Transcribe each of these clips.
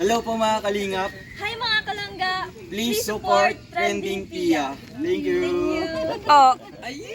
Hello po mga kalingap. Hi mga kalangga! Please support Trending Pia. Thank you. Oh. Ay!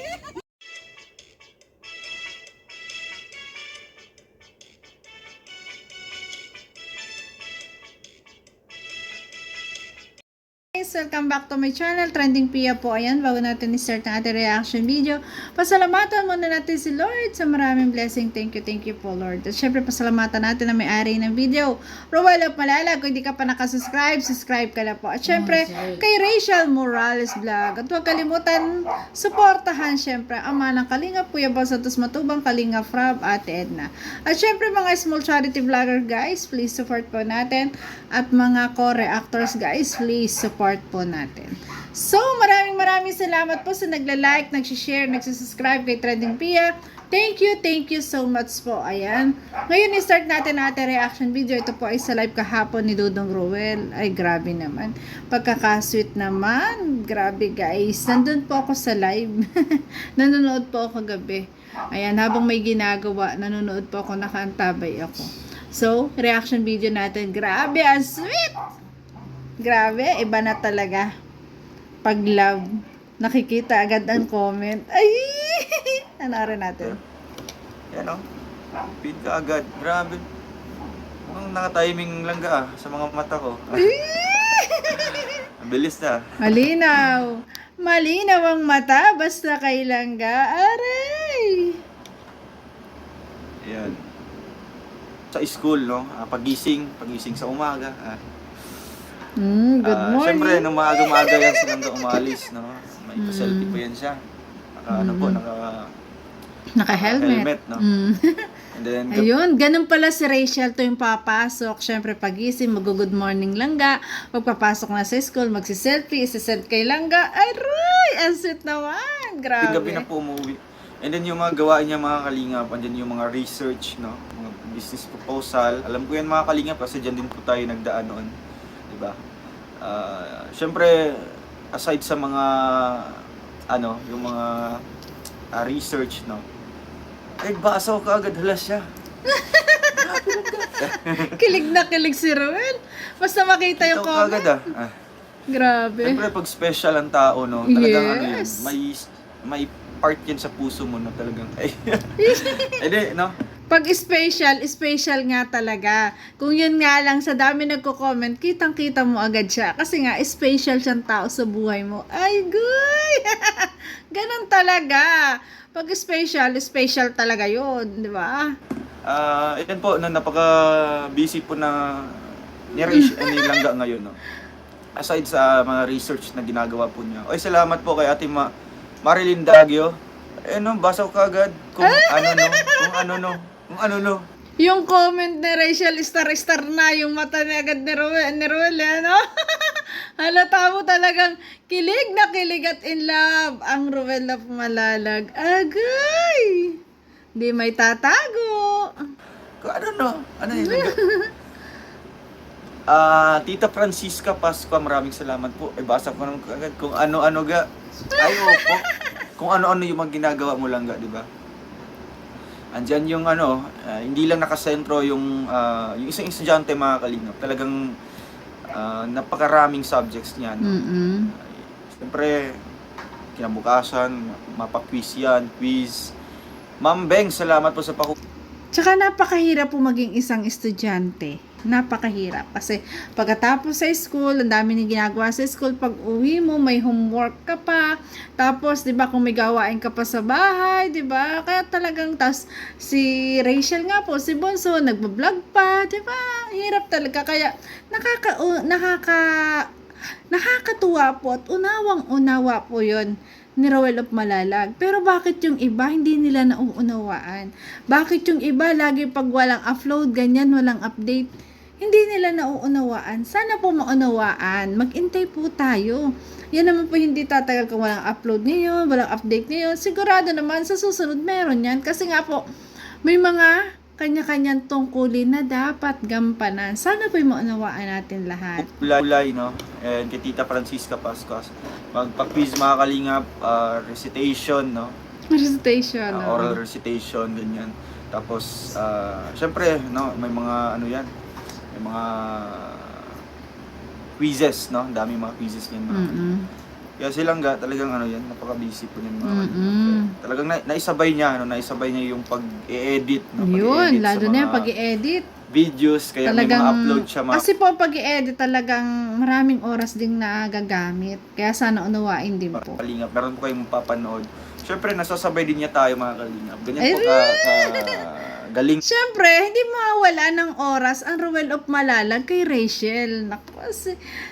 Guys, welcome back to my channel, Trending Pia po. Ayan, bago natin i-start ang ating reaction video, pasalamatan muna natin si Lord sa maraming blessing. Thank you po Lord. At syempre, pasalamatan natin na may-ari ng video, Rowell of Malalag. Kung hindi ka pa nakasubscribe, subscribe ka na po. At syempre, kay Rachel Morales Vlog. At huwag kalimutan, suportahan syempre, ama ng Kalingap, Kuya Bal Santos Matubang, Kalingap Frab, Ate Edna. At syempre, mga small charity vlogger guys, please support po natin. At mga co-reactors guys, please support po natin. So, maraming salamat po sa nagla-like, nag-share, nagsusubscribe kay Trending Pia. Thank you so much po. Ayan. Ngayon, i-start natin ang ating reaction video. Ito po ay sa live kahapon ni Dudong Rowell. Ay, grabe naman. Pagkakasweet naman. Grabe guys. Nandun po ako sa live. Nanonood po ako gabi. Ayan, habang may ginagawa, nanonood po ako, nakaantabay ako. So, reaction video natin. Grabe, ang sweet! Grabe, iba na talaga. Pag love, nakikita agad ang comment. Ay! Nanarin natin. Yan o. Pin ka agad. Grabe. Mukhang naka-timing lang ka sa mga mata ko. Ang bilis na. Malinaw. Malinaw ang mata, basta kailangga. Aray! Yan. Sa school, no? Pagising sa umaga. Good morning. Siyempre, nung maaga-maaga yan silang umalis, no? May pa-selfie pa yan siya. Naka-helmet. Helmet, no? And then, Ayun, ganun pala si Rachel to yung papasok. Siyempre, pagising, mag-good morning langga. Pagpapasok na sa school, magsi-selfie, isa-send kay langga. Ay, Roy! Ang sweet naman! Grabe. gabi na po umuwi. And then yung mga gawain niya mga kalingap, and then yung mga research, no? Mga business proposal. Alam ko yan mga kalingap kasi dyan din po tayo nagdaan noon. Diba? Siyempre, aside sa mga yung mga research, no? Ay, basaw ka agad, hala siya. Kilig na kilig si Rowell. Basta makita yung Ito ka comment. agad, Grabe. Siyempre, pag special ang tao, no? Talagang Yes. may part yan sa puso mo na talagang, ay, hindi, no? Pag special nga talaga. Kung yun nga lang, sa dami nagko-comment, kitang-kita mo agad siya. Kasi nga, special siyang tao sa buhay mo. Ay, guy! Ganon talaga. Pag special talaga yun. Di ba? Yan po, no, napaka-busy po na ni Langga ngayon, no? Aside sa mga research na ginagawa po niya. Oy, salamat po kay Ate Marilyn Dagyo. No, basaw ka agad. Kung ano no. Yung comment ni Rachel, star na yung mata ni agad ni Rowell, ano? Halata mo talagang kilig na kilig at in love ang Rowell na Malalag. Agay! Di may tatago. Kung ano no. Ano yun? Tita Francisca Pasqua, maraming salamat po. Basa ko naman agad kung ano-ano ga. Ay, opo. Kung ano-ano yung mga ginagawa mo lang ga, di ba? Andyan yung hindi lang nakasentro yung isang estudyante mga kalingap. Talagang napakaraming subjects niya. No? Siyempre, kinabukasan, mapa-quiz yan, quiz. Ma'am Beng, salamat po sa Tsaka napakahirap po maging isang estudyante. Napakahirap. Kasi pagkatapos sa school, ang dami nang ginagawa sa school. Pag uwi mo, may homework ka pa. Tapos, di ba, kung may gawain ka pa sa bahay, di ba? Kaya talagang, tas si Rachel nga po, si Bonso, nagbablog pa, di ba? Hirap talaga. Kaya, nakakatuwa po at unawang-unawa po yon ni Rowell of Malalag. Pero bakit yung iba hindi nila nauunawaan? Bakit yung iba lagi pag walang upload, ganyan, walang update, hindi nila nauunawaan? Sana po maunawaan. Mag-intay po tayo. Yan naman po hindi tatagal kung walang upload ngayon, walang update ngayon. Sigurado naman sa susunod meron yan. Kasi nga po, may mga kanya-kanyang tungkulin na dapat gampanan. Sana po maunawaan natin lahat. Kulay, no? And kay Tita Francisca Pasqua. Magpa-quiz mga kalingap, recitation, no? Recitation. Oral recitation, ganyan. Tapos, syempre, no, may mga ano yan, may mga quizzes, no? Ang daming mga quizzes niyan, mga Mm-mm. kaya si Langga talagang ano yan, napaka-busy po niyan mga Mm-mm. kalingap. Talagang naisabay niya, naisabay niya yung pag-i-edit, no? Yun, Pag-i-edit lalo sa na yung mga pag-i-edit. videos, kaya may mga upload siya mga Kasi po pag-i-edit talagang maraming oras ding nagagamit. Kaya sana unawain din po. kalingap. Meron po kayong mapapanood. Siyempre, nasasabay din niya tayo mga kalingap. Ganyan Ay, po galing. Siyempre, hindi mawala ng oras ang Ruel of Malalag kay Rachel. Naku,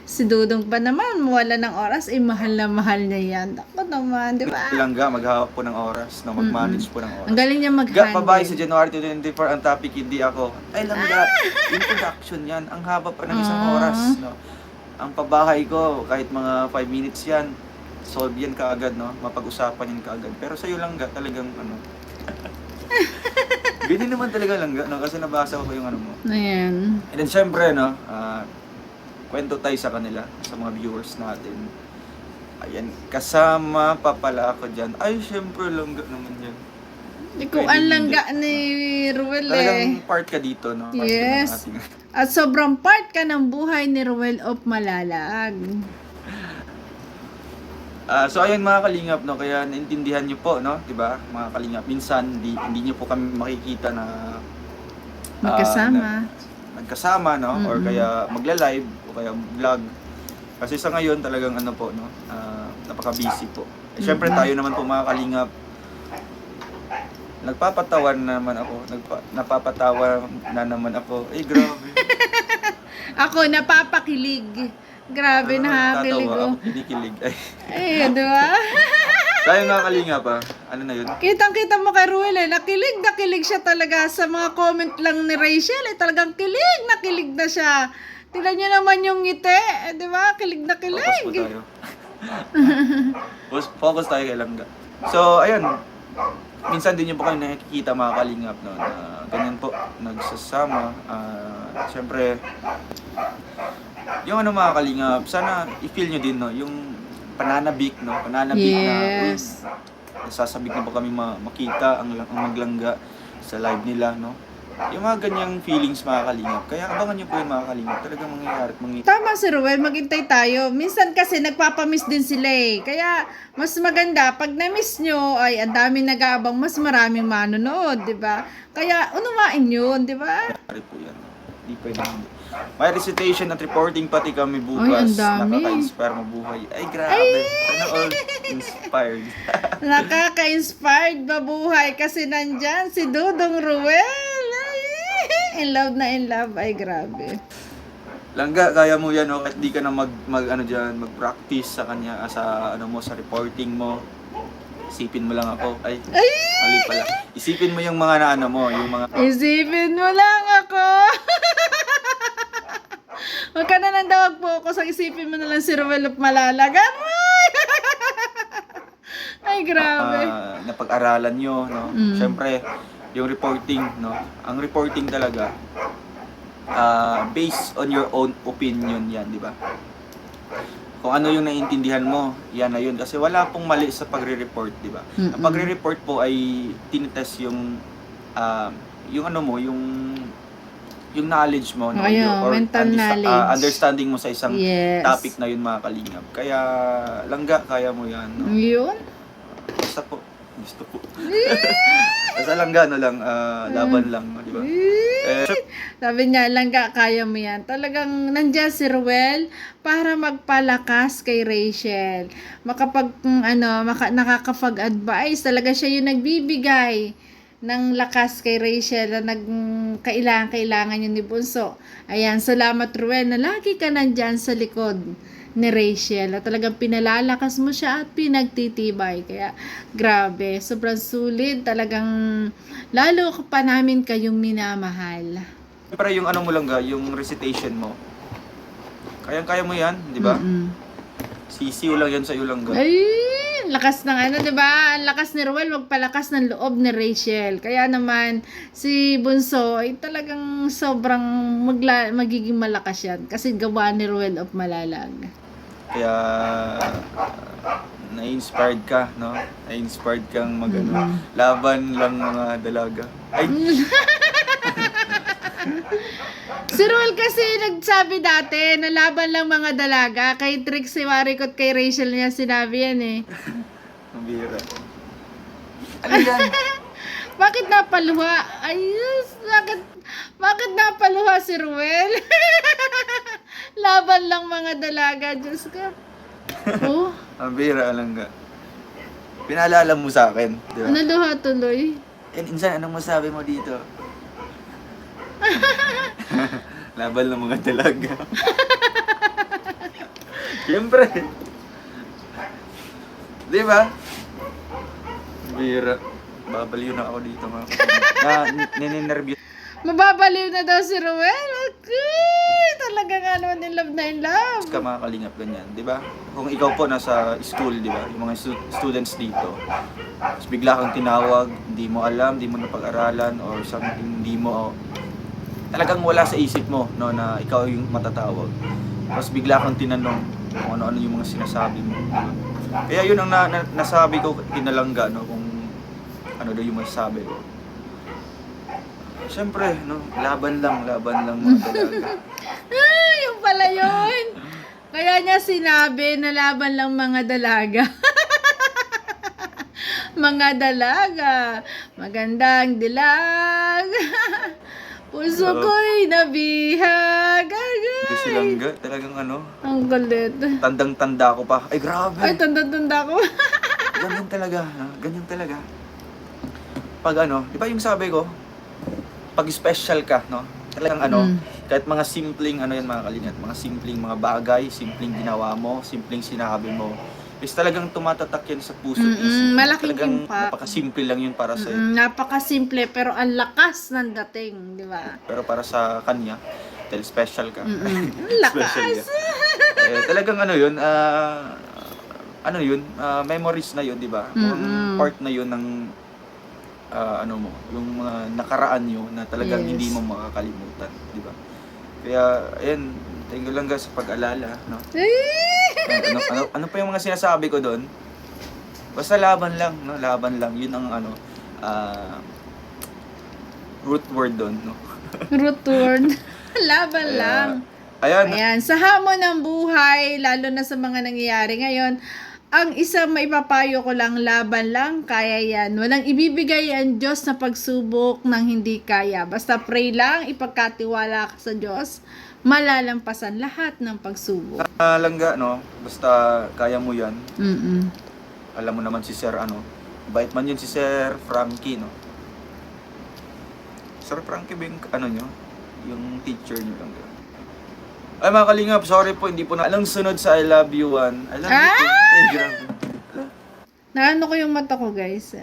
si Dudong pa naman, mawala ng oras, mahal na mahal niya yan. Naku naman, di ba? Langga, maghahap po ng oras, no? Mag-manage po ng oras. Ang galing niya Ga, mag-handle. pabahay sa January 2024, ang topic hindi ako. Ay, Langga, introduction yan. Ang haba pa ng isang oras, no? Ang pabahay ko, kahit mga 5 minutes yan, solve yan kaagad, no? Mapag-usapan yan kaagad. Pero sa'yo, Langga, talagang, ano, ganyan naman talaga, Langga, no? Kasi nabasa ko yung ano mo. Ayan. And then, syempre, no, kwento tayo sa kanila, sa mga viewers natin. Ayan, kasama pa pala ako dyan. Ay, syempre, Langga naman yan. Ikaw ang langga ni Ruel Talagang part ka dito, no? Part ka ng Yes. ating- At sobrang part ka ng buhay ni Ruel of Malalag. So ayun mga kalingap, no, kaya naintindihan niyo po, no, 'di ba? Mga kalingap, minsan hindi niyo po kami makikita na Magkasama. nagkasama, no, or kaya magla-live o kaya vlog. Kasi sa ngayon talagang ano po, no, napaka-busy po. Syempre tayo naman po mga kalingap, nagpapatawan na naman ako, napapatawa na naman ako. Eh, grabe. Ako, napapakilig. Grabe, nakakilig Natatawa, oh. ako kinikilig. Ay, Ay, di ba? tayo mga kalingap, ano na yun? Kitang-kita mo kay Ruel nakilig siya talaga sa mga comment lang ni Rachel. Talagang kilig na siya. Tignan niyo naman yung ngiti. Di ba? Kilig na Focus po kilig. tayo. Focus tayo kay Langga. So, ayun. Minsan din niyo po kayo nakikita mga kalingap, no, na ganyan po, nagsasama. Siyempre, yung ano mga kalingap, sana i-feel nyo din, no, yung pananabik, no, pananabik Yes. na, nasasabik na po kami makita ang maglangga sa live nila, no. Yung mga ganyang feelings mga kalingap. Kaya abangan nyo po yung mga kalingap. Talagang mangyayari at mangyayari. Tama si Ruel, maghintay tayo. Minsan kasi nagpapamiss din sila eh. Kaya mas maganda, pag na-miss nyo, ay ang daming nag-aabang, mas maraming manonood, di ba? Kaya unawain yun, di ba? Po yan. Hindi pwede hindi. May recitation at reporting pati kami Ay, bukas. ang dami. Nakaka-inspire mabuhay. Ay, grabe. Sana all inspired. Nakaka-inspired mabuhay kasi nandyan si Dudong Ruel. Ay, in love, ay grabe. Langga, kaya mo yan, no? Kahit di ka na mag-practice sa kanya, sa ano mo, sa reporting mo. Isipin mo lang ako. Ay, mali pala. Isipin mo yung mga na ano mo, yung mga Isipin mo lang ako. Huwag ka na nang dawag po ako sa isipin mo na lang si Ruel of Malalag. Ay, grabe. napag-aralan nyo, no? Siyempre, yung reporting, no? Ang reporting talaga, based on your own opinion yan, di ba? Kung ano yung naiintindihan mo, yan na yun. Kasi wala pong mali sa pagre-report, di ba? Ang pagre-report po ay tinitest yung ano mo, yung knowledge mo, no? Ayun, mental knowledge. Understanding mo sa isang Yes. topic na yun, mga kalingap. Kaya, Langga, kaya mo yan, no? Yun. Basta po, gusto po. Basta Langga, no lang, laban lang, no? Di ba? Sabi niya, Langga, kaya mo yan. Talagang nandiyan si Ruel para magpalakas kay Rachel. Nakakapag-advise. Talaga siya yung nagbibigay ng lakas kay Rachel na kailangan yun ni Bunso. Ayan, salamat Ruel na lagi ka nandyan sa likod ni Rachel. At talagang pinalalakas mo siya at pinagtitibay. Kaya, grabe, sobrang sulit. Talagang, lalo pa namin kayong minamahal. Siyempre, yung ano mo Langga, yung recitation mo. Kayang-kaya mo yan, di ba? Sisiw lang yan sa iyo, Langga. Ay, lakas ng ano, 'di ba? Ang lakas ni Ruel magpalakas ng loob ni Rachel. Kaya naman si Bunso ay talagang sobrang magiging malakas yan kasi gawa ni Ruel of Malalag. Kaya, na-inspired ka, no? Na-inspired kang laban lang mga dalaga. Ay! Si Ruel kasi nagsabi dati na laban lang mga dalaga. Kay Trix, si Maricot, kay Rachel niya sinabi yan eh. Ang bira. Ano yan? Bakit napaluha? Ayos, bakit napaluha si Ruel? Laban lang mga dalaga, Diyos ka. Oh, Ang bira lang nga. Pinaalala mo sa akin, di ba? naluha tuloy. Insan, anong masabi mo dito? Laban ng mga dalaga. Siyempre. Di ba? Bira. Babaliw na ako dito mga kapatid. Ninenervyo. Mababaliw na daw si Ruel. Okay, talaga nga naman in love na in love. Ka mga kalingap ganyan, di ba? Kung ikaw po nasa school, di ba? Yung mga students dito. Tapos bigla kang tinawag, hindi mo alam, hindi mo napag-aralan, or something, hindi mo talagang wala sa isip mo, no, na ikaw yung matatawag. Tapos bigla kang tinanong kung ano-ano yung mga sinasabi mo. Di ba? Kaya yun ang nasabi ko kinalangga, no, kung ano daw yung masasabi ko. Siyempre, no, laban lang mga dalaga. Ah, yung pala yun. Kaya niya sinabi na laban lang mga dalaga. Mga dalaga, magandang dilag. Puso Oo. ko'y nabihag. Hindi silangga, talagang ano, Ang galit. tandang-tanda ko pa. Ay, grabe! Ay, tanda-tanda ko. Ganyan talaga, no? Ganyan talaga. Pag ano, di ba yung sabi ko, pag special ka, no? Talagang ano, kahit mga simpleng, ano yan mga kalingap, mga simpleng mga bagay, simpleng ginawa mo, simpleng sinabi mo, is talagang tumatatak yan sa puso. Malaking Talagang impact. napakasimple lang yun para sa Napakasimple pero ang lakas ng dating, di ba? pero para sa kanya, dahil special ka. Ang Special lakas. talagang ano yun, memories na yun, di ba? Part na yun ng ano mo, yung mga nakaraan nyo na talagang Yes. hindi mo makakalimutan, di ba? Kaya, ayan, thank you lang guys sa pag-alala, no? Ano pa yung mga sinasabi ko doon? Basta laban lang, no? Laban lang. Yun ang ano, root word doon, no? Root word. Laban lang. Ayan, Ayan, sa hamon ng buhay, lalo na sa mga nangyayari ngayon, ang isang maipapayo ko lang, laban lang, kaya yan. Walang ibibigay ang Diyos na pagsubok ng hindi kaya. Basta pray lang, ipagkatiwala ka sa Diyos, malalampasan lahat ng pagsubok. langga, no? Basta kaya mo yan. Mm-mm. Alam mo naman si Sir, ano? Bait man yun si Sir Frankie, no? Sir Frankie ba yung, ano nyo? Yung teacher nyo lang. Ay mga kalingap, sorry po, hindi po na alang sunod sa I love you one. I love you too. Eh, grabe. Naano ko yung mata ko, guys.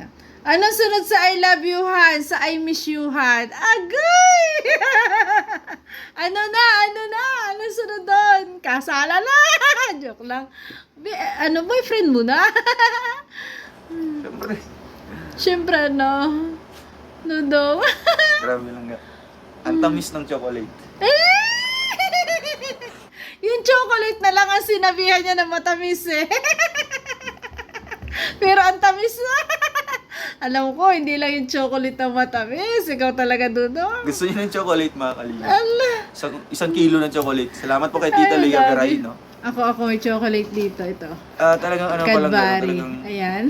Anong sunod sa I love you, Han? Sa I miss you, Han? Agay! Anong sunod doon? Kasala na! Joke lang. Ano, boyfriend mo na? Siyempre. Siyempre, no? No daw. Grabe lang nga. Ang tamis ng chocolate. Yung chocolate na lang ang sinabihan niya na matamis eh. Pero ang tamis na. Alam ko, hindi lang yung chocolate na matamis. Ikaw talaga, Dudong. Gusto niyo ng chocolate mga kalingap? Ala. Isang kilo ng chocolate. Salamat po kay Tita Ay, Lea dami. Veray, no? Ako may chocolate dito. Ito. Talagang ano pa lang, Cadbury. talagang Ayan.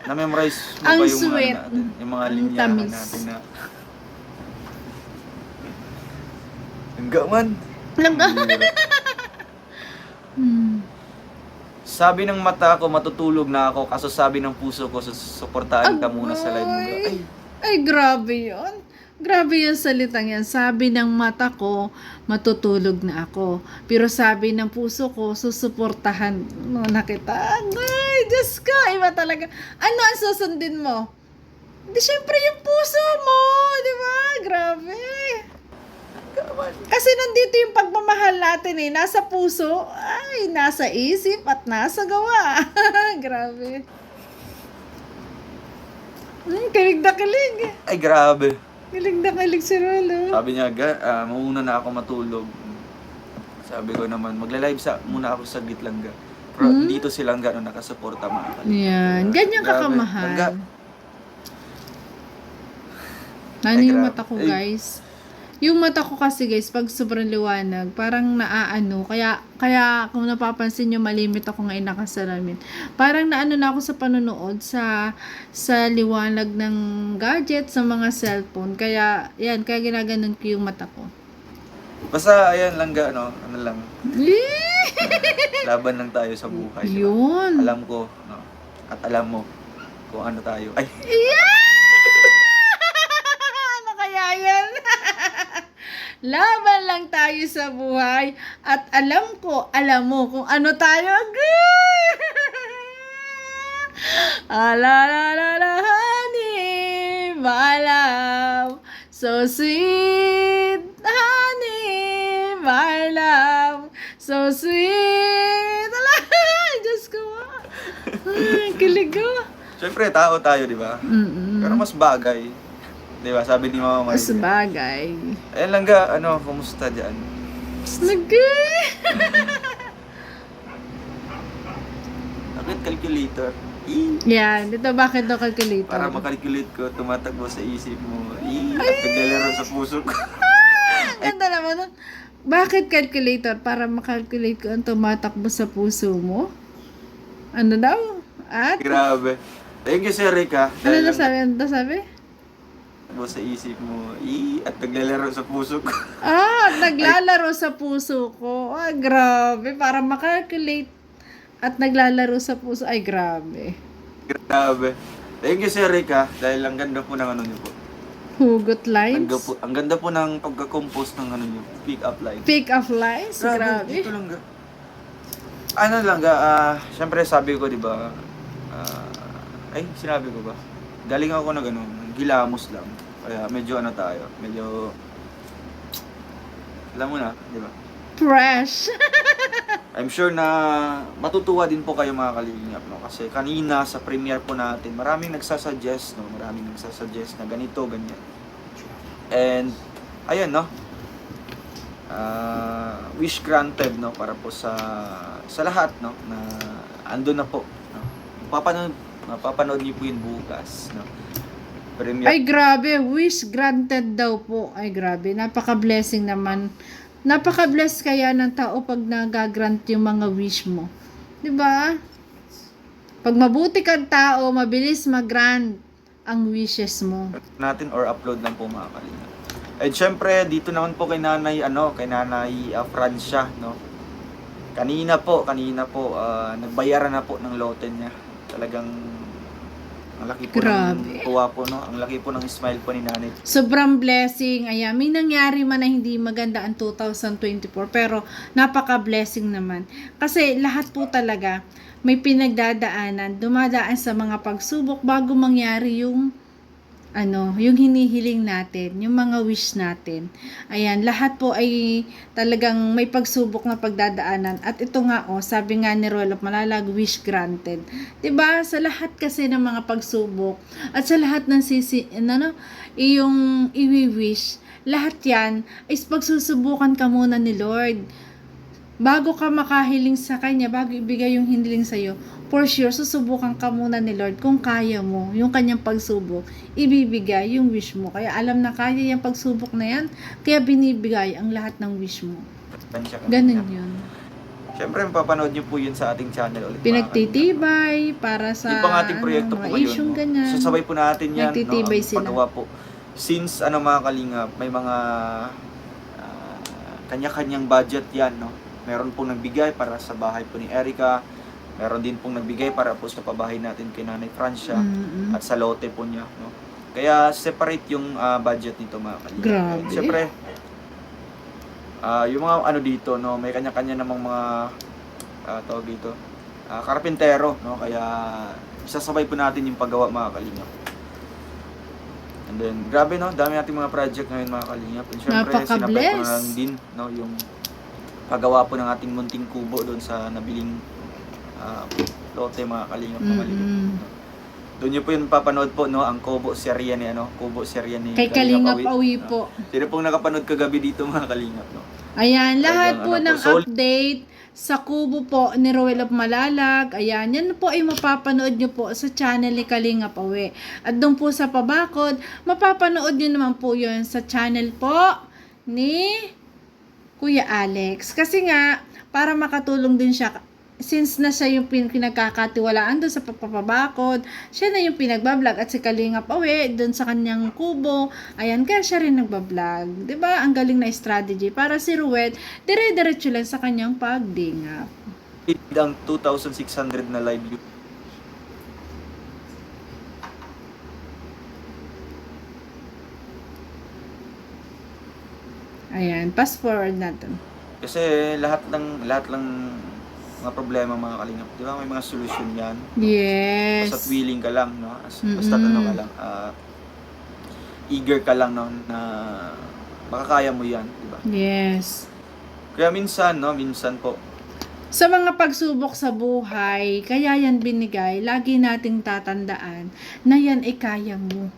na-memorize mo Ang pa yung sweet. ano natin, yung mga Ang linyahan tamis. natin na hanggang man. Sabi ng mata ko, matutulog na ako, kaso sabi ng puso ko, suportahan ka muna sa live mo. Ay, Ay, grabe yun. Grabe yung salitang yan. Sabi ng mata ko, matutulog na ako. Pero sabi ng puso ko, susuportahan mo na kita. Ay, Diyos ka, iba talaga. Ano ang susundin mo? Di, syempre yung puso mo, di ba? Grabe. Kasi nandito yung pagmamahal natin eh. Nasa puso, ay, nasa isip at nasa gawa. Grabe. Kilig na kilig. ay grabe. Kilig na kilig si Rolo. Sabi niya, mauna na ako matulog. Sabi ko naman, magla-live muna ako saglit lang ga. Pero dito silang gano'n nakasuporta mga kalingap. Yan. Ganyan ka Grabe. kamahal. Langga. Ano Ay, yung grabe. mata ko, Ay. guys? Yung mata ko kasi guys, pag sobrang liwanag, parang naaano. Kaya kung napapansin nyo, malimit ako ngayon nakasalamin. Parang naano na ako sa panonood sa liwanag ng gadget, sa mga cellphone. Kaya ginaganon ko yung mata ko. Basta, ayan lang ano lang, laban lang tayo sa buhay. Diba? Yun. Alam ko, no? At alam mo kung ano tayo. Ay, Ano kaya yan? Laban lang tayo sa buhay at alam mo kung ano tayo. Alalalala, honey, my love, so sweet, honey, my love, so sweet. Diyos ko. Ay, kilig ko. syempre, tao tayo, di ba? Pero mas bagay. Di ba? Sabi ni Mama Maria. Mas bagay. Ayan lang kumusta dyan? Bakit calculator? Yan, dito bakit daw calculator? Para makalculate ko, tumatakbo sa isip mo. At naglalaro sa puso ko. Ang ganda naman nun. Bakit calculator? Para makalculate ko ang tumatakbo sa puso mo? Ano daw? At? Grabe. Thank you, Sir Rica. Ano na sabi? Ano na sabi? Tumatakbo sa isip mo. At naglalaro sa puso ko. Naglalaro sa puso ko. Grabe. Para makalculate at naglalaro sa puso. Ay, grabe. Grabe. Thank you, Sir Rica. Dahil ang ganda po ng ano niyo po. Hugot lines? Ang ganda po ng pagka-compose ng ano niyo. Pick up lines. Pick up lines? Grabe. Dito lang Ano lang syempre sabi ko, di ba, sinabi ko ba? Galing ako na gilamos lang. Kaya medyo tayo, medyo, alam mo na, di ba? Fresh. I'm sure na matutuwa din po kayo mga kalingap, no? Kasi kanina sa premiere po natin, maraming nagsasuggest na ganito, ganyan. And, ayun, no? Wish granted, no? Para po sa lahat, no? Na andun na po, no? Mapapanood niyo po yun bukas, no? Premiere. Ay, grabe. Wish granted daw po. Ay, grabe. Napaka-blessing naman. Napaka-bless kaya ng tao pag nagagrant yung mga wish mo. 'Di ba? Pag mabuti kang tao, mabilis mag-grant ang wishes mo. Natin or upload lang po mga kalingap. And syempre, dito naman po kay Nanay Francia, no? Kanina po, nagbayaran na po ng lote niya. Talagang ang laki po Grabe. ng tuwa po, no? Ang laki po ng smile po ni Nanay. Sobrang blessing. Ayan, may nangyari man na hindi maganda ang 2024, pero napaka-blessing naman. Kasi lahat po talaga may pinagdadaanan, dumadaan sa mga pagsubok bago mangyari yung yung hinihiling natin, yung mga wish natin. Ayan, lahat po ay talagang may pagsubok na pagdadaanan. At ito nga, sabi nga ni Rolop Malalag, wish granted. 'Di ba? Sa lahat kasi ng mga pagsubok at sa lahat ng iyong i-wish, lahat 'yan ay pagsusubukan ka muna ni Lord. Bago ka makahiling sa Kanya, bago ibigay yung hiniling sa'yo, for sure, susubukan ka muna ni Lord kung kaya mo, yung Kanyang pagsubok, ibibigay yung wish mo. Kaya alam na kaya yung pagsubok na yan, kaya binibigay ang lahat ng wish mo. Ganun yun. Siyempre, mapapanood niyo po yun sa ating channel ulit. Pinagtitibay para sa yung pang ating proyekto po mga isyong ngayon. ganyan. Sasabay po natin yan. Nagtitibay sila. Paggawa po. Since mga kalingap, may mga kanya-kanyang budget yan, no? Meron pong nagbigay para sa bahay po ni Erica. Meron din pong nagbigay para po sa pabahay natin kay Nanay Francia. At sa lote po niya, no? Kaya separate yung budget nito mga kalingap. Grabe. Siyempre, yung mga dito, no, may kanya-kanya namang mga tawag dito, karpintero, no? Kaya isasabay po natin yung paggawa mga kalingap. And then, grabe, no? Dami nating mga project ngayon mga kalingap. And syempre, sinabay ko na lang din, no, yung paggawa po ng ating munting kubo doon sa nabiling lote mga kalingap na maliit. Doon niyo po yung papanood po, no, ang Kubo serye ni kay Kalingap Awi po. Sino pong nakapanood kagabi dito mga kalingap, no? Ayan, lahat po ng Sol- update sa Kubo po ni Roel of Malalag. Ayan, yan po ay mapapanood nyo po sa channel ni Kalingap Awi. At doon po sa pabakod, mapapanood nyo naman po yun sa channel po ni Kuya Alex. Kasi nga, para makatulong din siya, since na siya yung pinagkakatiwalaan doon sa pagpapabakod, siya na yung pinagbablog at si Kalingap Awe doon sa kanyang kubo. Ayan, kaya siya rin nagbablog. 'Di ba? Ang galing na strategy para si Ruet, dire-diretso lang sa kanyang pagdingap. Ang 2,600 na live view. Ayan, fast forward natin. Kasi lahat ng mga problema mga kalingap, di ba may mga solution yan. Yes. Basta't willing ka lang, no? Basta't ano ka lang, eager ka lang, no? Na makakaya mo yan, di ba? Yes. Kaya minsan, no? Minsan po, Sa mga pagsubok sa buhay, kaya yan binigay, lagi nating tatandaan na yan ay kaya mo.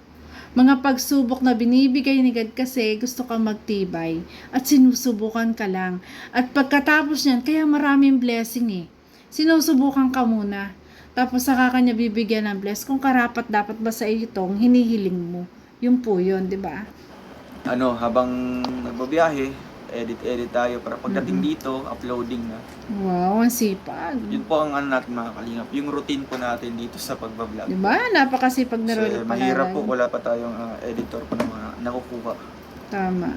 Mga pagsubok na binibigay ni God kasi gusto kang magtibay at sinusubukan ka lang. At pagkatapos niyan, kaya maraming blessing eh. Sinusubukan ka muna. Tapos saka kanya bibigyan ng bless kung karapat dapat ba sa iyo itong hinihiling mo. Yun po yun, di ba? ano, habang nagbabiyahe, edit tayo para pagdating dito, uploading na. Wow, ang sipag. Yun po ang ano natin mga kalingap, yung routine po natin dito sa pagbablog. Di ba? Napakasipag na Kasi rin mahirap po, wala pa tayong editor pa na mga nakukuha. Tama.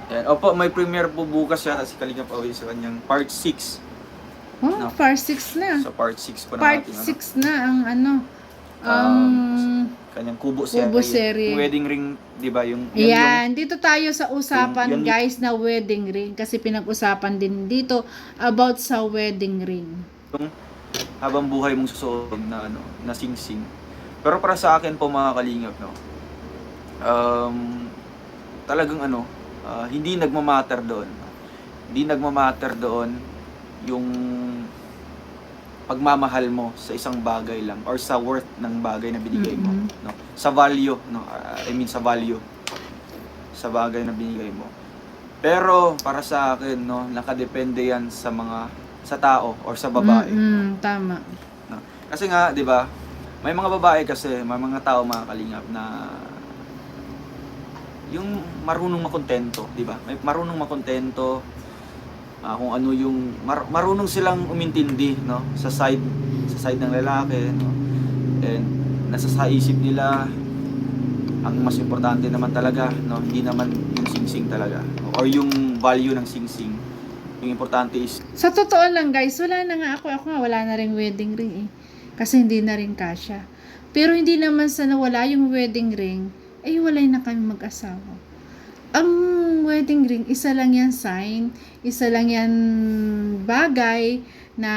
Yan. Opo, may premiere po bukas yata si Kalingap Away sa kanyang part 6. Oh, No. part 6 na. Sa part 6 po na Part ating 6 na ang ano. kanyang kubo Kubo series. series. Yung wedding ring, di ba? Yung Ayan, dito tayo sa usapan Yung- guys na wedding ring. Kasi pinag-usapan din dito about sa wedding ring. yung habang buhay mong susuot na ano, na sing-sing. Pero para sa akin po mga kalingap, no. Talagang ano, hindi nagmamatter doon. Hindi nagmamatter doon yung pagmamahal mo sa isang bagay lang or sa worth ng bagay na binigay mo, no. Sa value, no. I mean sa value sa bagay na binigay mo. Pero para sa akin, no, nakadepende yan sa tao or sa babae. Tama. No? Kasi nga, 'di ba? May mga babae kasi, may mga tao mga kalingap na yung marunong makontento, 'di ba? May marunong makontento kung ano yung marunong silang umintindi, no, sa side ng lalaki, no. And nasa sa isip nila ang mas importante naman talaga, no, hindi naman yung sing-sing talaga or yung value ng sing-sing. Yung importante is Sa totoo lang guys, wala na nga ako nga wala na ring wedding ring eh. Kasi hindi na rin kasya. Pero hindi naman sa nawala yung wedding ring, ay walay na kami mag-asawa. Ang wedding ring, isa lang yan sign, isa lang yan bagay na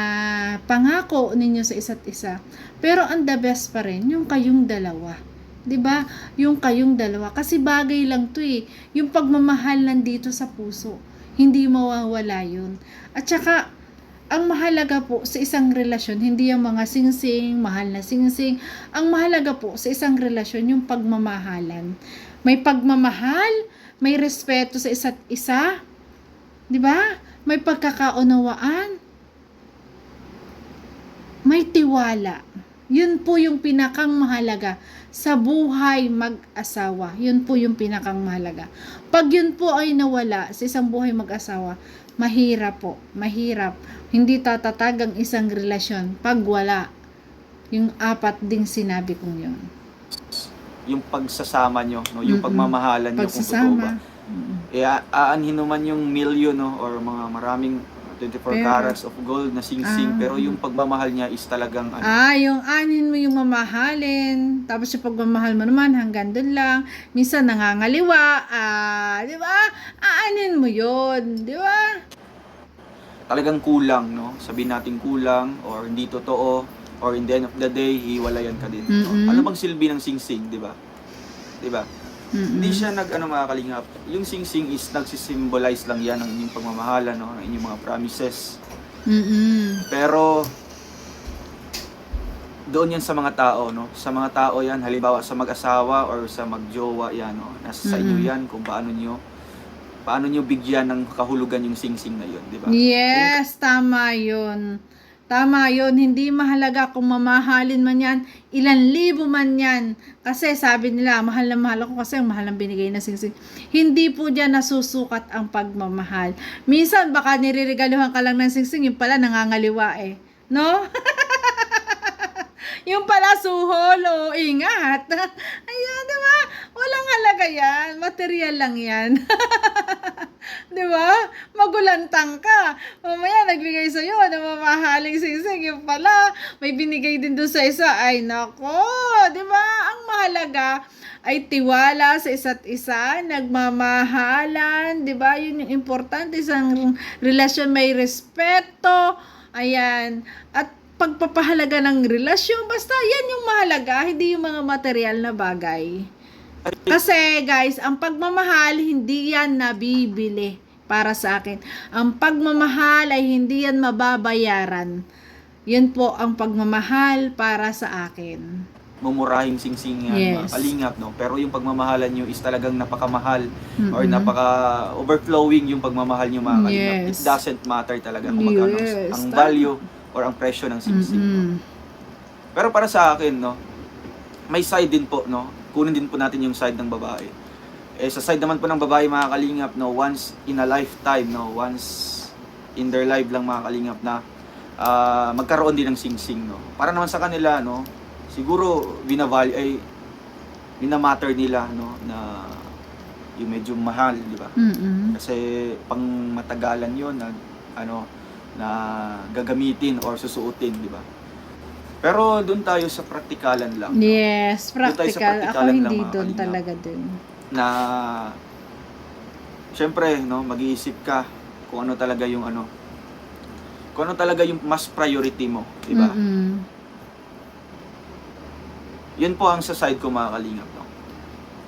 pangako ninyo sa isa't isa. Pero ang the best pa rin, yung kayong dalawa. 'Di ba? Yung kayong dalawa. Kasi bagay lang to eh. Yung pagmamahal nandito sa puso. Hindi mawawala yun. At saka, ang mahalaga po sa isang relasyon, hindi yung mga sing-sing, mahal na sing-sing. Ang mahalaga po sa isang relasyon, yung pagmamahalan. May pagmamahal, may respeto sa isa't isa, di ba? May pagkakaunawaan, may tiwala. Yun po yung pinakang mahalaga sa buhay mag-asawa. Yun po yung pinakang mahalaga. Pag yun po ay nawala sa isang buhay mag-asawa, mahirap po, mahirap. Hindi tatatag ang isang relasyon pag wala yung apat ding sinabi kong yun. yung pagsasama nyo, no, yung pagmamahalan nyo kung totoo ba. Aanhin naman yung milyon, no, or mga maraming 24 Pero, carats of gold na sing-sing, pero yung pagmamahal niya is talagang ano, yung anin mo yung mamahalin, tapos yung pagmamahal mo naman hanggang dun lang, minsan nangangaliwa, di ba? Aanin mo yun, di ba? talagang kulang, no? Sabihin natin kulang or hindi totoo or in the end of the day hiwalayan ka din. No? Ano bang silbi ng sing-sing, 'di ba? 'Di ba? Hindi siya mga kalingap. Yung sing-sing is nagsisimbolize lang yan ng inyong pagmamahalan, no? Ng inyong mga promises. Pero doon yan sa mga tao, no? Sa mga tao yan, halimbawa sa mag-asawa or sa magjowa yan, no? Nasa sa inyo yan kung paano nyo bigyan ng kahulugan yung sing-sing na yun, di ba? Yes, tama yun. Tama yun, hindi mahalaga kung mamahalin man yan, ilan libo man yan. Kasi sabi nila, mahal na mahal ako kasi ang mahal ng binigay na singsing. Hindi po dyan nasusukat ang pagmamahal. Minsan baka niriregaluhan ka lang ng singsing, yung pala nangangaliwa eh. No? Yung pala suhol, oh, ingat. Ayan, di ba? Walang halaga yan. Material lang yan. Di ba? Magulantang ka. Mamaya nagbigay sa'yo ng mamahaling singsing. Yung pala, may binigay din doon sa isa. Ay, nako. Di ba? Ang mahalaga ay tiwala sa isa't isa, nagmamahalan. Di ba? Yun yung importante. Isang relasyon may respeto. Ayan. At pagpapahalaga ng relasyon, basta yan yung mahalaga, hindi yung mga material na bagay. Kasi guys, ang pagmamahal, hindi yan nabibili para sa akin. Ang pagmamahal ay hindi yan mababayaran. Yan po ang pagmamahal para sa akin. Mumurahing singsing yan, Yes. mga kalingap, no? Pero yung pagmamahalan nyo is talagang napakamahal or Mm-mm. napaka-overflowing yung pagmamahal nyo, mga kalingap. Yes. It doesn't matter talaga kung magkano Yes, ang tama. value or ang presyo ng singsing. Mm-mm. Pero para sa akin, no, may side din po, no? Kunin din po natin yung side ng babae. Sa side naman po ng babae, mga kalingap, no, once in a lifetime, no, once in their life lang, mga kalingap, na magkaroon din ng singsing, no. Para naman sa kanila, no, siguro minamatter nila, no, na yung medyo mahal, di ba? Mm-mm. Kasi pang matagalan 'yon na na gagamitin or susuotin, di ba? Pero doon tayo sa praktikalan lang. Yes, Doon tayo sa practical. Ako practicalan lang, hindi mga doon kalingap. talaga din. Na syempre, no, mag-iisip ka kung ano talaga yung kung ano talaga yung mas priority mo, di ba? Mm-mm. Yun po ang sa side ko, mga kalingap, no.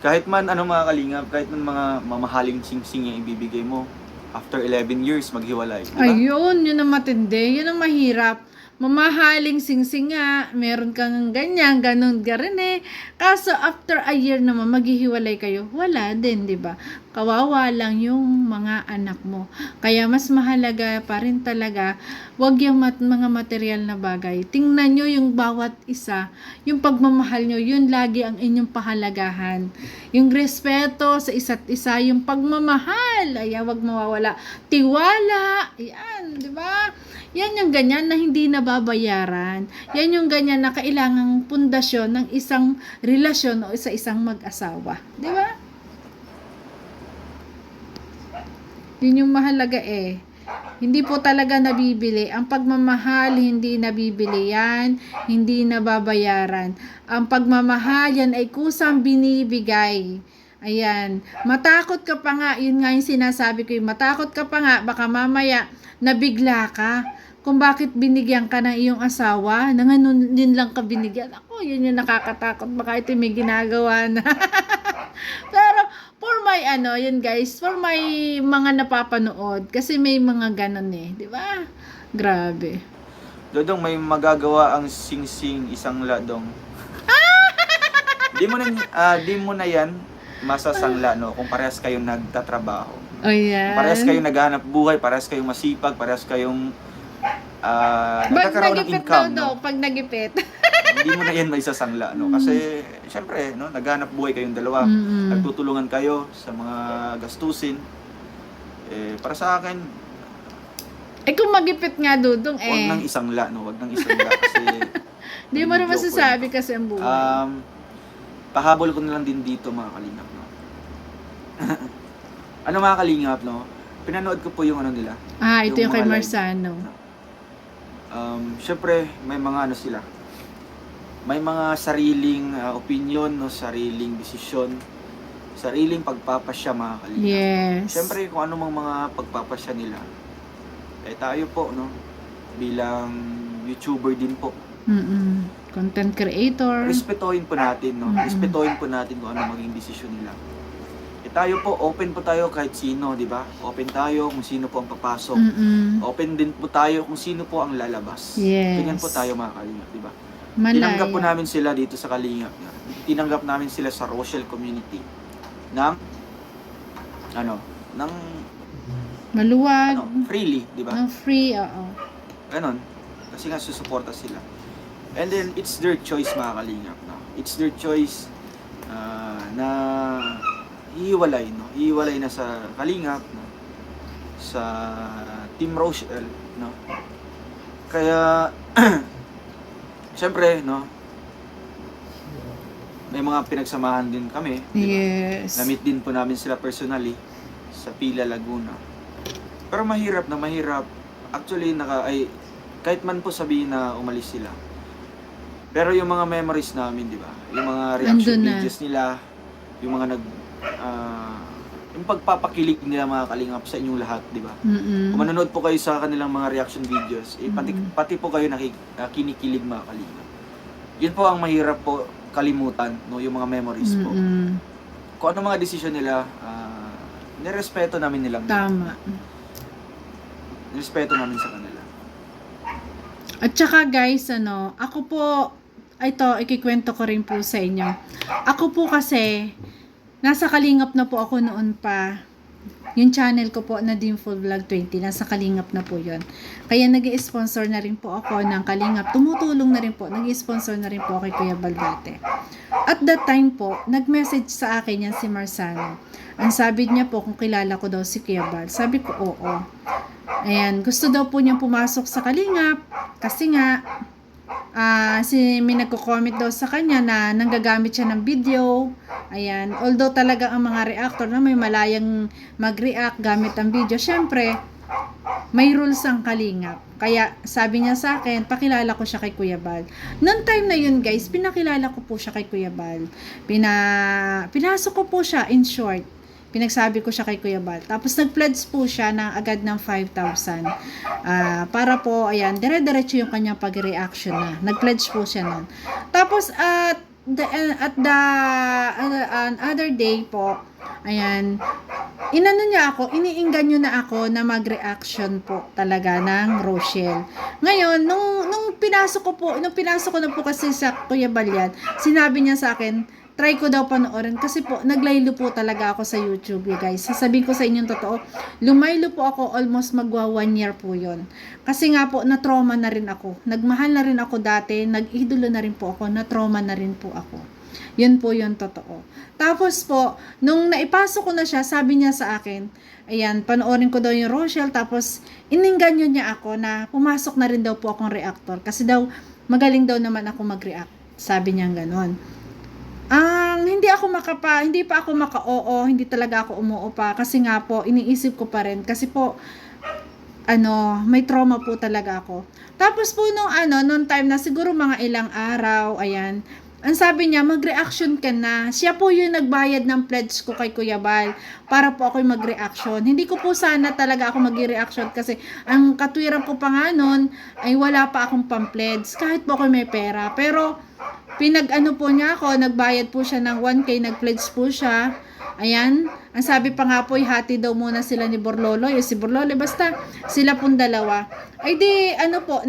Kahit man mga kalingap, kahit man mga mamahaling singsing yung ibibigay mo, after 11 years maghiwalay, di ba? Ayun, yun ang matindi. Yun ang mahirap. Mamahaling singsing nga, meron kang ganyan, ganun ka rin eh. Kaso after a year naman, maghihiwalay kayo. Wala din, di ba? Kawawa lang yung mga anak mo. Kaya mas mahalaga pa rin talaga, wag yung mga material na bagay. Tingnan nyo yung bawat isa, yung pagmamahal nyo, yun lagi ang inyong pahalagahan. Yung respeto sa isa't isa, yung pagmamahal, ayan, wag mawawala. Tiwala, ayan, di ba? Yan yung ganyan na hindi nababayaran. Yan yung ganyan na kailangang pundasyon ng isang relasyon o sa isang mag-asawa. Di ba? Yun yung mahalaga eh. Hindi po talaga nabibili. Ang pagmamahal, hindi nabibili yan. Hindi nababayaran. Ang pagmamahal, yan ay kusang binibigay. Ayan. Matakot ka pa nga. Yun nga yung sinasabi ko. Matakot ka pa nga. Baka mamaya, nabigla ka. Kung bakit binigyan ka ng iyong asawa, na ngayon din lang ka binigyan. Ako, yun yung nakakatakot. Baka ito may ginagawa na. Pero, for my yun guys, for my mga napapanood, kasi may mga ganon eh, di ba? Grabe. Dodong, may magagawa ang singsing isang ladong. Di mo na yan masasangla, no, kung parehas kayong nagtatrabaho. O yan. Parehas kayong naghahanap buhay, parehas kayong masipag, parehas kayong Pag nagkakaroon ng nagipit income, daw, no? pag nagipit. Hindi mo na yan maisasangla, no? Kasi, syempre, no, naghahanap buhay kayong dalawa. Mm-mm. Nagtutulungan kayo sa mga gastusin. Para sa akin, Kung magipit nga, Dudong, huwag nang isangla, no? Huwag nang isangla kasi Di mo rin medyo masasabi kasi ang buhay. pahabol ko na lang din dito, mga kalingap, no? Mga kalingap, no? Pinanood ko po yung nila. Ito yung kay mga live. Marsano. Syempre, may mga sila. May mga sariling opinion, no, sariling desisyon, sariling pagpapasya, mga kalingap. Yes. Syempre, kung ano mga pagpapasya nila, tayo po, no, bilang YouTuber din po, Mm-mm. Content creator. respetuhin po natin, no? Mm-mm. Respetuhin po natin kung ano maging desisyon nila. Tayo po, open po tayo kahit sino, di ba? Open tayo kung sino po ang papasok. Mm-mm. Open din po tayo kung sino po ang lalabas. Yes. Ganyan po tayo, mga kalingap, di ba? Malaya. Tinanggap po namin sila dito sa Kalingap. Tinanggap namin sila sa Rochelle community ng Maluwag. freely, di ba? Ng free, oo. Ganon. Kasi nga susuporta sila. And then it's their choice mga kalingap, no? It's their choice na hihiwalay, no? Hihiwalay na sa kalingap, no? Sa Team Rochelle, no? Kaya syempre, no? May mga pinagsamahan din kami, di ba? Yes. Na-meet din po namin sila personally sa Pila, Laguna. Pero mahirap na mahirap. Actually, kahit man po sabihin na umalis sila. Pero yung mga memories namin, di ba? Yung mga reaction Andun na. videos nila, yung mga yung pagpapakilig nila mga kalingap sa inyong lahat, di ba? Kung manonood po kayo sa kanilang mga reaction videos, pati po kayo kinikilig mga kalingap. Yun po ang mahirap po kalimutan, no, yung mga memories po. Kung ano mga desisyon nila, nirespeto namin nilang. Tama. Nirespeto namin sa kanila. At saka guys, ako po, ito, ikikwento ko rin po sa inyo. Ako po kasi, nasa Kalingap na po ako noon pa. Yung channel ko po na Dimful Vlog 20, nasa Kalingap na po yon. Kaya nag-i-sponsor na rin po ako ng Kalingap. Tumutulong na rin po, nag-i-sponsor na rin po kay Kuya Baldate. At that time po, nag-message sa akin yan si Marsano. Ang sabi niya po kung kilala ko daw si Kuya Bal. Sabi ko, oo. Ayan, gusto daw po niyang pumasok sa Kalingap kasi nga may nagko-comment daw sa kanya na nanggagamit siya ng video. Ayan, although talaga ang mga reactor na may malayang mag-react gamit ang video, syempre may rules ang Kalingap. Kaya sabi niya sa akin, pakilala ko siya kay Kuya Bal. Noong time na yun guys, pinakilala ko po siya kay Kuya Bal. Pinasok ko po siya, in short. Pinagsabi ko siya kay Kuya Bal. Tapos nag-pledge po siya ng agad ng 5,000. Para po, ayan, dire-diretso yung kanyang pag-reaction na. Nag-pledge po siya nun. Tapos at the other day po, ayan, inano niya ako, iniinggan niyo na ako na mag-reaction po talaga ng Rochelle. Ngayon, nung pinasok ko na po kasi sa Kuya Bal yan, sinabi niya sa akin, try ko daw panoorin kasi po naglaylo po talaga ako sa YouTube, guys. Sasabihin ko sa inyong totoo, lumaylo po ako almost magwa 1 year po yon. Kasi nga po na-trauma na rin ako. Nagmahal na rin ako dati, nag-idolo na rin po ako, na-trauma na rin po ako. Yun po yun totoo. Tapos po, nung naipasok ko na siya, sabi niya sa akin, ayan, panoorin ko daw yung Rochelle, tapos iningganyo niya ako na pumasok na rin daw po akong reactor kasi daw magaling daw naman ako mag-react. Sabi niya ganon. Hindi pa ako maka-oo, hindi talaga ako umuo pa kasi nga po, iniisip ko pa rin kasi po, may trauma po talaga ako. Tapos po nung time na siguro mga ilang araw, ayan, ang sabi niya, mag-reaction ka na. Siya po yung nagbayad ng pledge ko kay Kuya Bal para po ako mag-reaction. Hindi ko po sana talaga ako mag-reaction kasi ang katwiran ko pa nga nun ay wala pa akong pang-pledge kahit po ako may pera. Pero pinag-ano po niya ako, nagbayad po siya ng 1K, nag-pledge po siya. Ayan, ang sabi pa nga po, hati daw muna sila ni Borlolo, yung si Borlolo, basta sila pong dalawa. Ay di, ako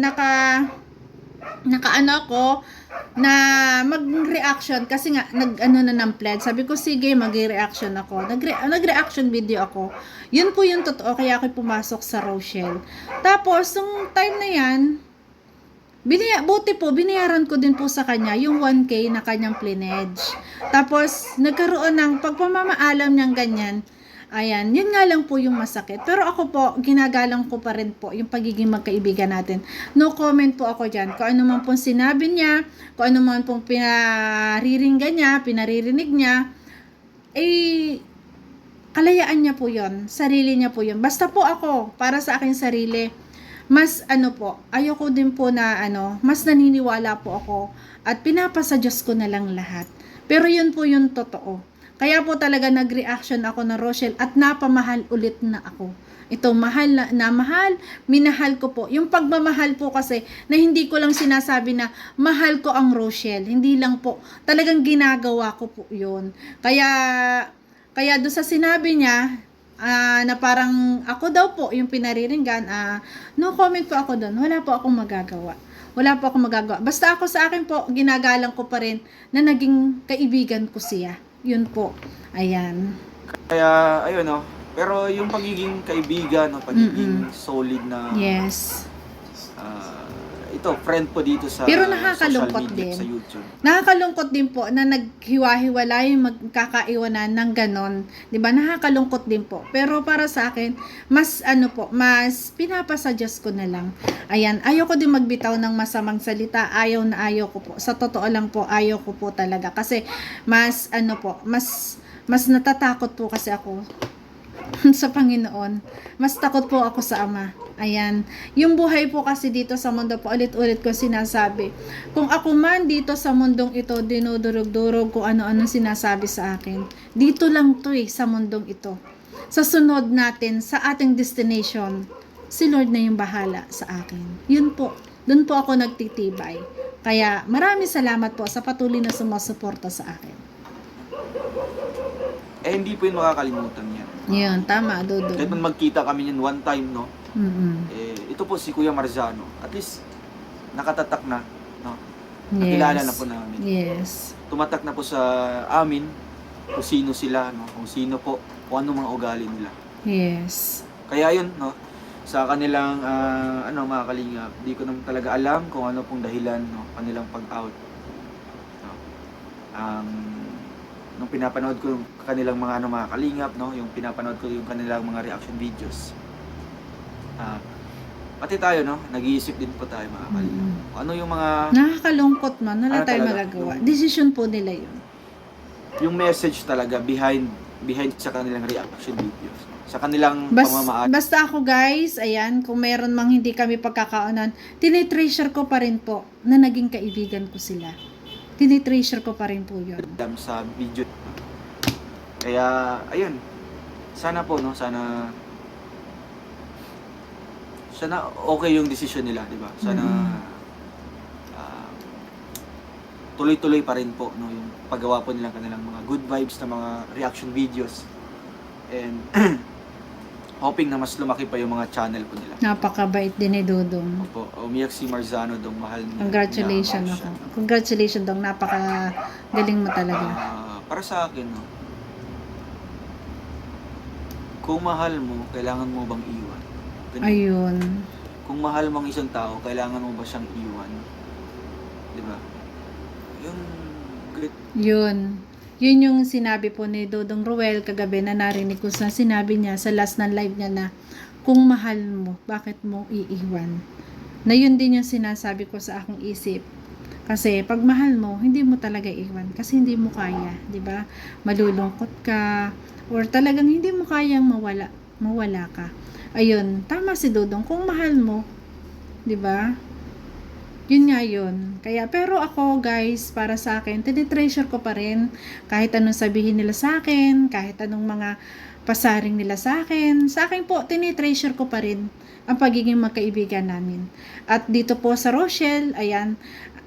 na mag-reaction kasi nga nag-ano na ng pledge. Sabi ko sige, mag-reaction ako. Nag-reaction video ako. Yun po yung totoo kaya ako pumasok sa Rochelle. Tapos nung time na yan, binayaran ko din po sa kanya yung 1K na kanyang pledge. Tapos nagkaroon ng pagpamamaalam niyang ganyan. Ayan, yun nga lang po yung masakit. Pero ako po, ginagalang ko pa rin po yung pagiging magkaibigan natin. No comment po ako dyan. Kung ano man pong sinabi niya, kung ano man pong pinaririnig niya, kalayaan niya po yun. Sarili niya po yun. Basta po ako, para sa aking sarili, mas ayoko din po na mas naniniwala po ako at pinapasa Diyos ko na lang lahat. Pero yun po yung totoo. Kaya po talaga nag-reaction ako ng Rochelle at napamahal ulit na ako. Ito, minahal ko po. Yung pagmamahal po kasi na hindi ko lang sinasabi na mahal ko ang Rochelle. Hindi lang po. Talagang ginagawa ko po yun. Kaya doon sa sinabi niya, na parang ako daw po yung pinariringgan, no comment po ako doon. Wala po akong magagawa. Basta ako sa akin po, ginagalang ko pa rin na naging kaibigan ko siya. Yun po. Ayan. Kaya, ayun pero yung pagiging kaibigan, pagiging solid na, yes, ito, friend po dito sa Pero nakakalungkot social media, din. sa YouTube. Nakakalungkot din po na naghiwa-hiwalay yung magkakaiwanan ng ganon. 'Di ba? Nakakalungkot din po. Pero para sa akin, mas mas pinapasa Diyos ko na lang. Ayan, ayoko din magbitaw ng masamang salita. Ayaw na ayaw ko po. Sa totoo lang po, ayaw ko po talaga. Kasi mas mas natatakot po kasi ako sa Panginoon. Mas takot po ako sa Ama. Ayan. Yung buhay po kasi dito sa mundo po, ulit-ulit ko sinasabi. Kung ako man dito sa mundong ito, dinudurog-durog kung ano-ano sinasabi sa akin. Dito lang to sa mundong ito. Sa sunod natin, sa ating destination, si Lord na yung bahala sa akin. Yun po. Doon po ako nagtitibay. Kaya maraming salamat po sa patuloy na sumusuporta sa akin. Hindi po yun makakalimutan yan. Yun, tama, Dodo. Kahit man magkita kami yan one time, no? Mm-mm. Ito po si Kuya Marzano. At least, nakatatak na, no? Yes. Nakilala na po namin. Yes. Tumatak na po sa amin kung sino sila, no? Kung sino po, kung ano mga ugali nila. Yes. Kaya yun, no? Sa kanilang, mga kalingap, di ko naman talaga alam kung ano pong dahilan, no? Kanilang pag-out. No? Nung pinapanood ko yung kanilang mga mga kalingap, no? Yung pinapanood ko yung kanilang mga reaction videos. Pati tayo, no? Nag-iisip din po tayo, mga kalingap. Ano yung mga... Nakakalungkot man. Wala Ano tayong talaga? magagawa. Decision po nila yun. Yung message talaga behind sa kanilang reaction videos. Sa kanilang pamamaat. Basta ako guys, ayan, kung meron mang hindi kami pagkakaunan, tinitreasure ko pa rin po na naging kaibigan ko sila. Tinitreasure ko pa rin po yun. Sa video. Kaya, ayun. Sana po, no? Sana okay yung decision nila, di ba? Sana tuloy-tuloy pa rin po, no? Yung paggawa po nilang kanilang mga good vibes na mga reaction videos. And hoping na mas lumaki pa yung mga channel po nila. Napakabait din ni Dodong. Opo, umiyak si Marzano dong, mahal niya. Congratulations Niya, ako. Congratulations Dong, napakagaling mo talaga. para sa akin, no? Kung mahal mo, kailangan mo bang iwan? Ganun. Ayun. Kung mahal mo ang isang tao, kailangan mo ba siyang iwan? Di ba? Yung great. Yun yung sinabi po ni Dodong Ruel kagabi na narinig ko sa sinabi niya sa last na live niya na kung mahal mo, bakit mo iiwan? Na yun din yung sinasabi ko sa aking isip. Kasi pag mahal mo, hindi mo talaga iwan kasi hindi mo kaya, 'di ba? Malulungkot ka or talagang hindi mo kayang mawala ka. Ayun, tama si Dodong, kung mahal mo, 'di ba? Yun nga yun. Kaya, pero ako guys, para sa akin, tinitreasure ko pa rin kahit anong sabihin nila sa akin, kahit anong mga pasaring nila sa akin. Sa akin po, tinitreasure ko pa rin ang pagiging magkaibigan namin. At dito po sa Rochelle, ayan,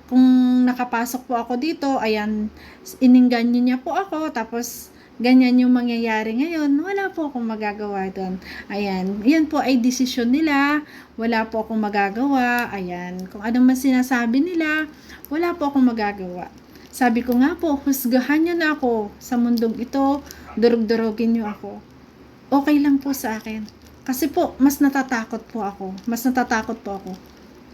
kung nakapasok po ako dito, ayan, iningganyo niya po ako, tapos ganyan yung mangyayari ngayon, wala po akong magagawa doon. Ayan, yan po ay desisyon nila, wala po akong magagawa. Ayan, kung anong man sinasabi nila, wala po akong magagawa. Sabi ko nga po, husgahan niyo na ako sa mundong ito, durug-durugin niyo ako. Okay lang po sa akin. Kasi po, mas natatakot po ako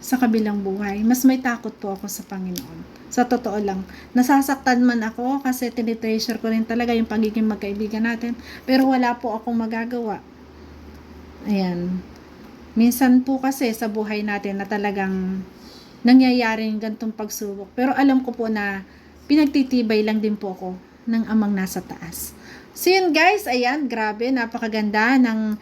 sa kabilang buhay. Mas may takot po ako sa Panginoon. Sa totoo lang, nasasaktan man ako kasi tinitreasure ko rin talaga yung pagiging magkaibigan natin. Pero wala po akong magagawa. Ayan. Minsan po kasi sa buhay natin na talagang nangyayari yung gantong pagsubok. Pero alam ko po na pinagtitibay lang din po ako ng amang nasa taas. So yun guys, ayan, grabe, napakaganda ng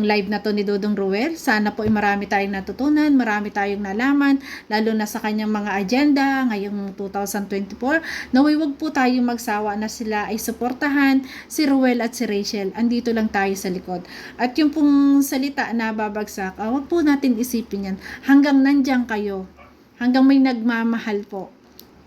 live na to ni Dodong Ruel. Sana po ay marami tayong natutunan, marami tayong nalaman, lalo na sa kanyang mga agenda ngayong 2024. Naway wag po tayong magsawa na sila ay suportahan si Ruel at si Rachel. Andito lang tayo sa likod. At yung pong salita na babagsak, wag po natin isipin yan. Hanggang nandyan kayo, hanggang may nagmamahal po,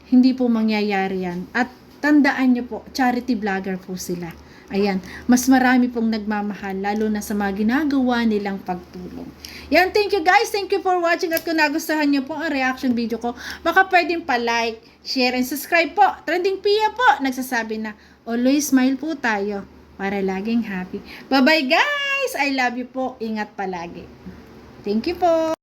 hindi po mangyayari yan. At tandaan nyo po, charity vlogger po sila. Ayan, mas marami pong nagmamahal, lalo na sa mga ginagawa nilang pagtulong. Yan, thank you guys, thank you for watching. At kung nagustuhan nyo po ang reaction video ko, baka pwedeng pa-like, share, and subscribe po. Trending Pia po, nagsasabi na, always smile po tayo para laging happy. Bye-bye guys, I love you po, ingat palagi. Thank you po.